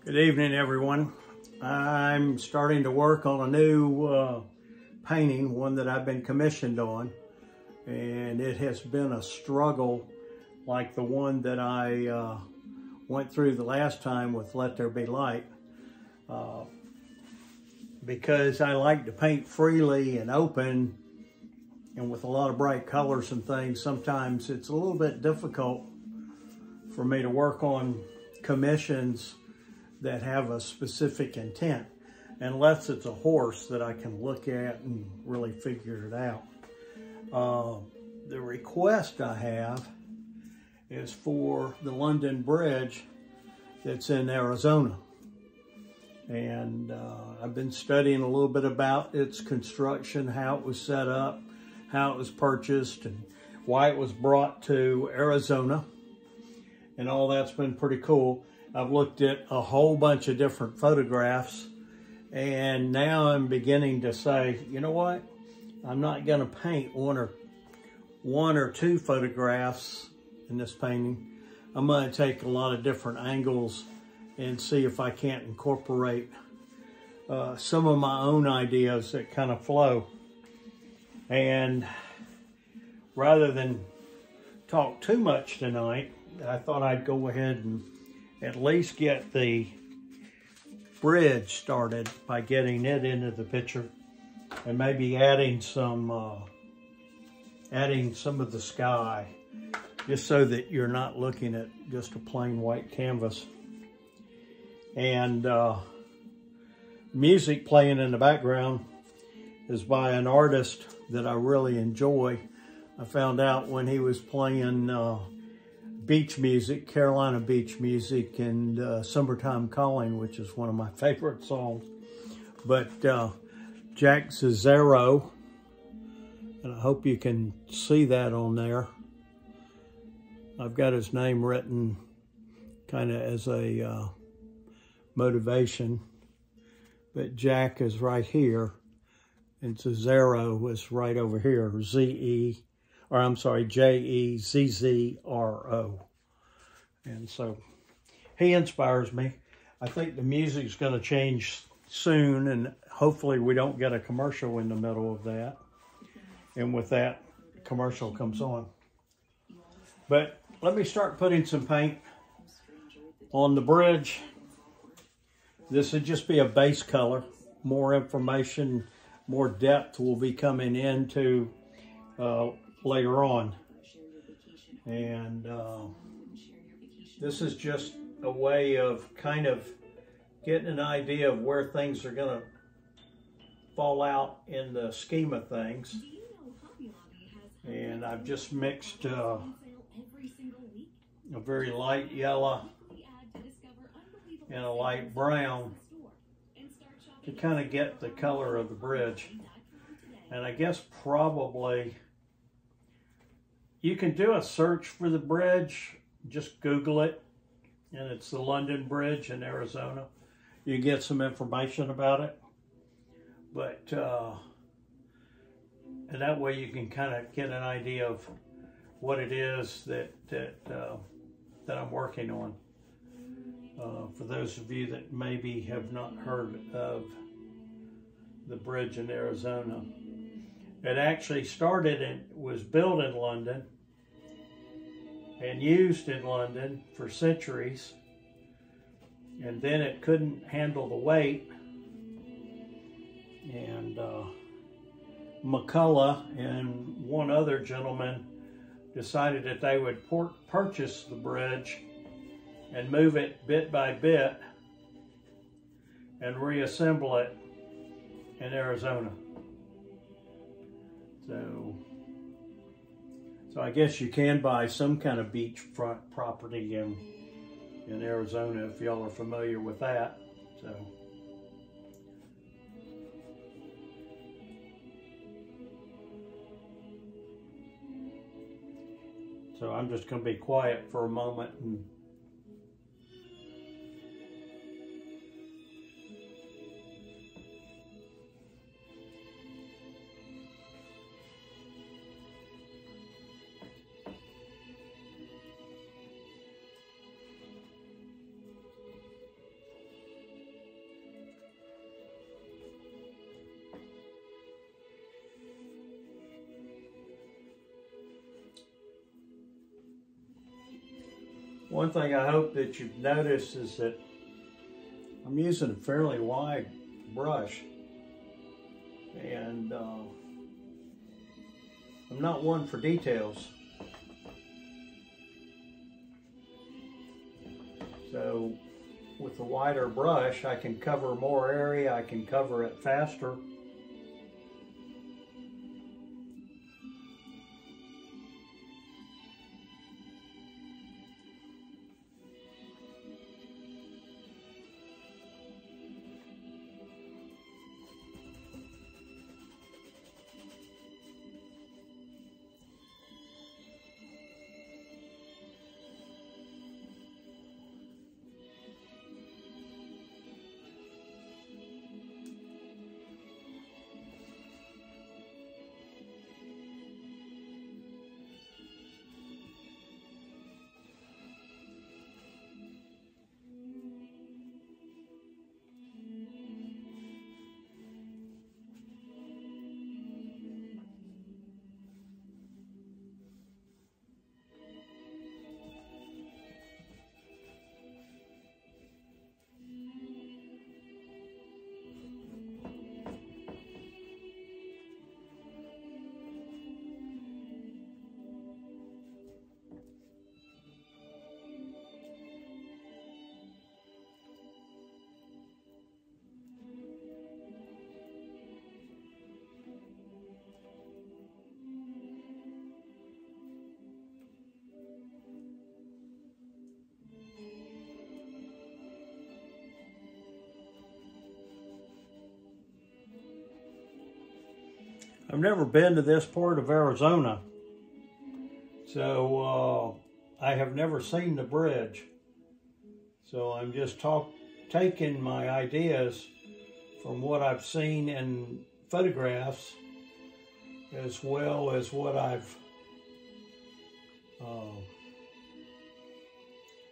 Good evening, everyone. I'm starting to work on a new painting, one that I've been commissioned on, and it has been a struggle like the one that I went through the last time with Let There Be Light, because I like to paint freely and open and with a lot of bright colors and things. Sometimes it's a little bit difficult for me to work on commissions that have a specific intent, unless it's a horse that I can look at and really figure it out. The request I have is for the London Bridge that's in Arizona. And I've been studying a little bit about its construction, how it was set up, how it was purchased, and why it was brought to Arizona. And all that's been pretty cool. I've looked at a whole bunch of different photographs, and now I'm beginning to say, you know what? I'm not going to paint one or two photographs in this painting. I'm going to take a lot of different angles and see if I can't incorporate some of my own ideas that kind of flow. And rather than talk too much tonight, I thought I'd go ahead and at least get the bridge started by getting it into the picture, and maybe adding some of the sky, just so that you're not looking at just a plain white canvas. And music playing in the background is by an artist that I really enjoy. I found out when he was playing beach music, Carolina beach music, and Summertime Calling, which is one of my favorite songs. But Jack Cesaro, and I hope you can see that on there. I've got his name written kind of as a motivation, but Jack is right here, and Cesaro is right over here, Jezzro. And so he inspires me. I think the music's going to change soon, and hopefully we don't get a commercial in the middle of that. And with that, commercial comes on. But let me start putting some paint on the bridge. This would just be a base color. More information, more depth will be coming into later on. And this is just a way of kind of getting an idea of where things are going to fall out in the scheme of things. And I've just mixed a very light yellow and a light brown to kind of get the color of the bridge. And I guess probably you can do a search for the bridge, just Google it, and it's the London Bridge in Arizona. You get some information about it, but and that way you can kind of get an idea of what it is that I'm working on. For those of you that maybe have not heard of the bridge in Arizona, it actually started and was built in London and used in London for centuries, and then it couldn't handle the weight, and McCullough and one other gentleman decided that they would purchase the bridge and move it bit by bit and reassemble it in Arizona. So I guess you can buy some kind of beachfront property in Arizona if y'all are familiar with that. So I'm just going to be quiet for a moment and One thing I hope that you've noticed is that I'm using a fairly wide brush, and I'm not one for details. So with a wider brush, I can cover more area, I can cover it faster. I've never been to this part of Arizona, so I have never seen the bridge. So I'm just taking my ideas from what I've seen in photographs, as well as what I've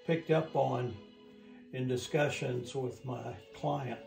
picked up on in discussions with my client.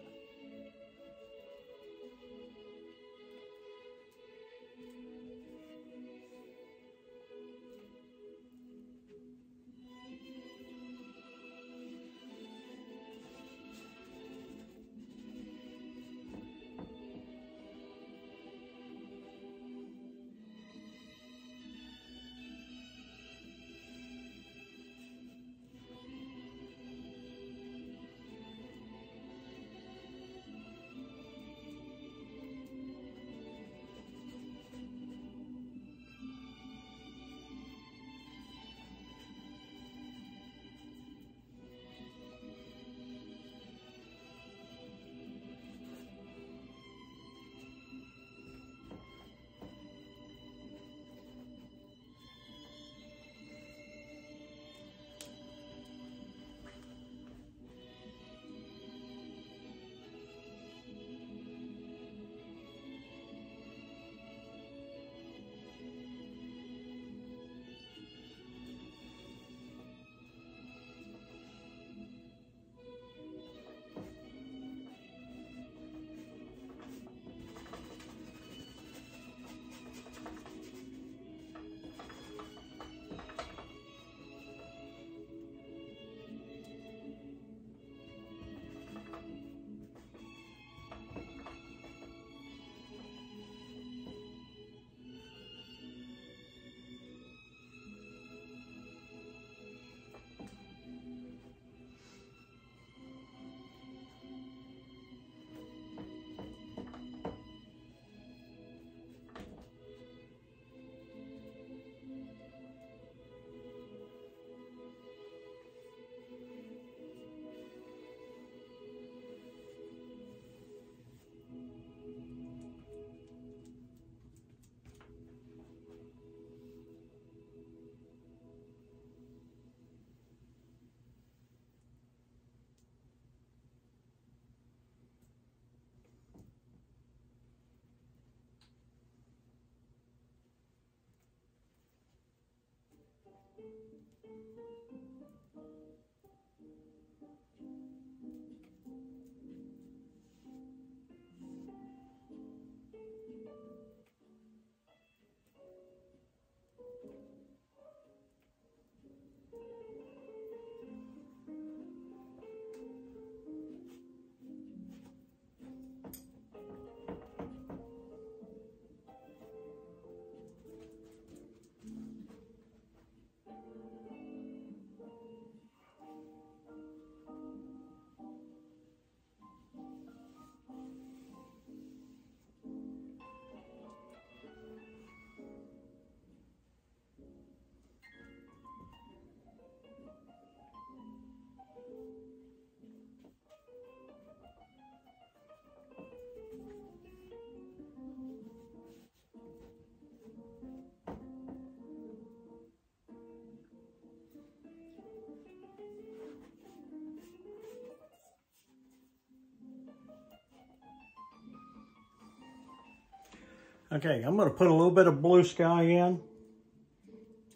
Okay, I'm going to put a little bit of blue sky in.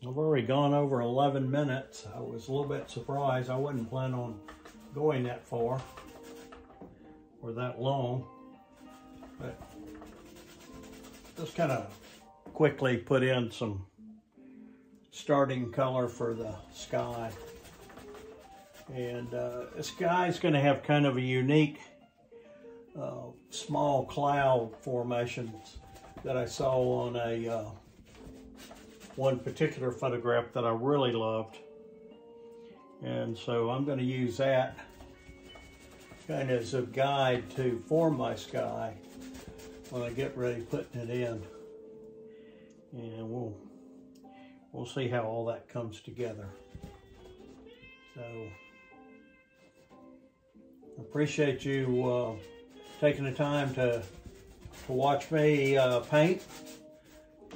I've already gone over 11 minutes. I was a little bit surprised. I wasn't planning on going that far or that long. But just kind of quickly put in some starting color for the sky. And the sky is going to have kind of a unique small cloud formations that I saw on a one particular photograph that I really loved. And so I'm going to use that kind of as a guide to form my sky when I get ready putting it in. And we'll see how all that comes together. So I appreciate you taking the time to watch me paint,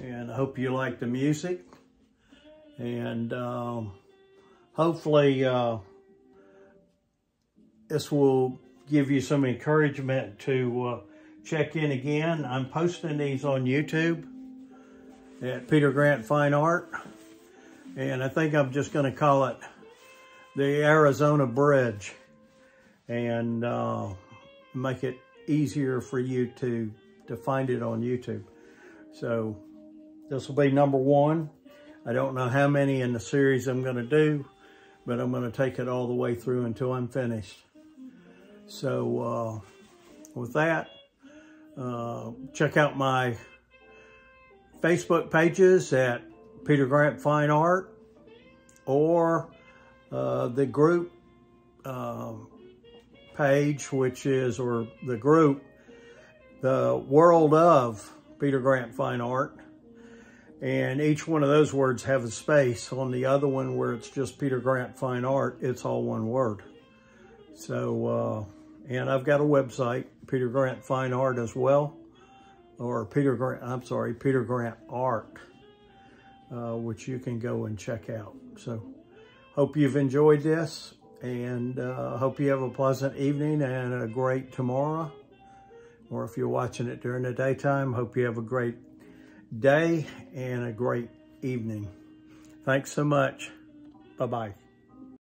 and I hope you like the music, and hopefully this will give you some encouragement to check in again. I'm posting these on YouTube at Peter Grant Fine Art, and I think I'm just going to call it the Arizona Bridge, and make it easier for you to find it on YouTube. So this will be number 1. I don't know how many in the series I'm going to do, but I'm going to take it all the way through until I'm finished. So with that, check out my Facebook pages at Peter Grant Fine Art, or the group page, which is, or the group, the World of Peter Grant Fine Art. And each one of those words have a space. On the other one, where it's just Peter Grant Fine Art, it's all one word. So, and I've got a website, Peter Grant Fine Art as well, or Peter Grant Art, which you can go and check out. So, hope you've enjoyed this, and hope you have a pleasant evening and a great tomorrow. Or if you're watching it during the daytime, hope you have a great day and a great evening. Thanks so much. Bye-bye.